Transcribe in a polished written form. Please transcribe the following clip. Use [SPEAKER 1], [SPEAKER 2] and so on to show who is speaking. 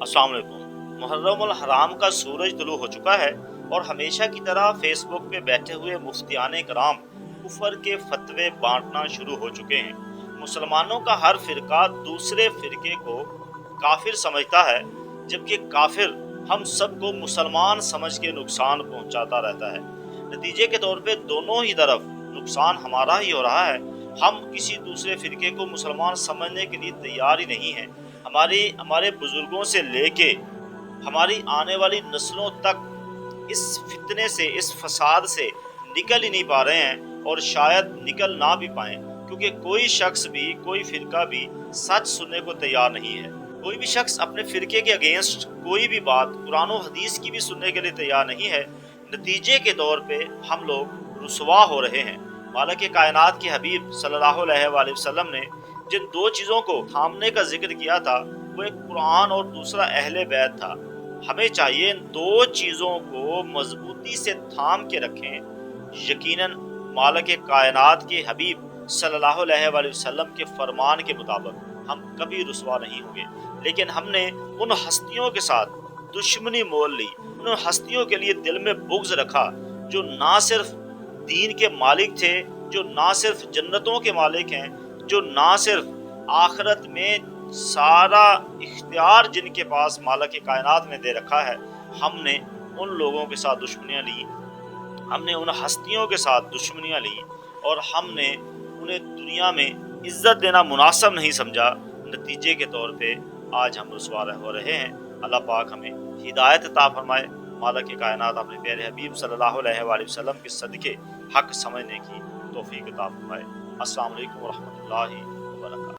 [SPEAKER 1] अस्सलाम वालेकुम। मुहर्रम उल हराम का सूरज तुलू हो चुका है और हमेशा की तरह फेसबुक पे बैठे हुए मुफ्तियाने कराम कुफर के फतवे बांटना शुरू हो चुके हैं। मुसलमानों का हर फिरका दूसरे फिरके को काफिर समझता है, जबकि काफिर हम सबको मुसलमान समझ के नुकसान पहुंचाता रहता है। नतीजे के तौर पे दोनों ही तरफ नुकसान हमारा ही हो रहा है। हम किसी दूसरे फिरके को मुसलमान समझने के लिए तैयार ही नहीं है। हमारे बुजुर्गों से लेके हमारी आने वाली नस्लों तक इस फितने से, इस फसाद से निकल ही नहीं पा रहे हैं और शायद निकल ना भी पाए, क्योंकि कोई शख्स भी, कोई फिरका भी सच सुनने को तैयार नहीं है। कोई भी शख्स अपने फिरके के अगेंस्ट कोई भी बात कुरान और हदीस की भी सुनने के लिए तैयार नहीं है। नतीजे के तौर पे हम लोग रुसवा हो रहे हैं। मालिक कायनात के हबीब सल्लल्लाहु अलैहि वसल्लम ने जिन दो चीज़ों को थामने का जिक्र किया था, वो एक कुरान और दूसरा अहले बैत था। हमें चाहिए इन दो चीज़ों को मजबूती से थाम के रखें। यकीनन मालिक कायनात के हबीब सल्लल्लाहु अलैहि वसल्लम के फरमान के मुताबिक हम कभी रुसवा नहीं होंगे। लेकिन हमने उन हस्तियों के साथ दुश्मनी मोल ली, उन हस्तियों के लिए दिल में बुग़्ज़ रखा जो ना सिर्फ दीन के मालिक थे, जो ना सिर्फ जन्नतों के मालिक हैं, जो ना सिर्फ आखिरत में सारा इख्तियार जिनके पास मालिक कायनात ने दे रखा है। हमने उन लोगों के साथ दुश्मनियाँ ली, हमने उन हस्तियों के साथ दुश्मनियाँ ली और हमने उन्हें दुनिया में इज्जत देना मुनासिब नहीं समझा। नतीजे के तौर पे आज हम रुसवा हो रहे हैं। अल्लाह पाक हमें हिदायत अता फरमाए। मालिक कायनात अपने प्यारे हबीब सल्लल्लाहु अलैहि वसल्लम के सदके हक समझने की तौफीक अता फरमाए। अस्सलाम वालेकुम व रहमतुल्लाहि व बरकातहू।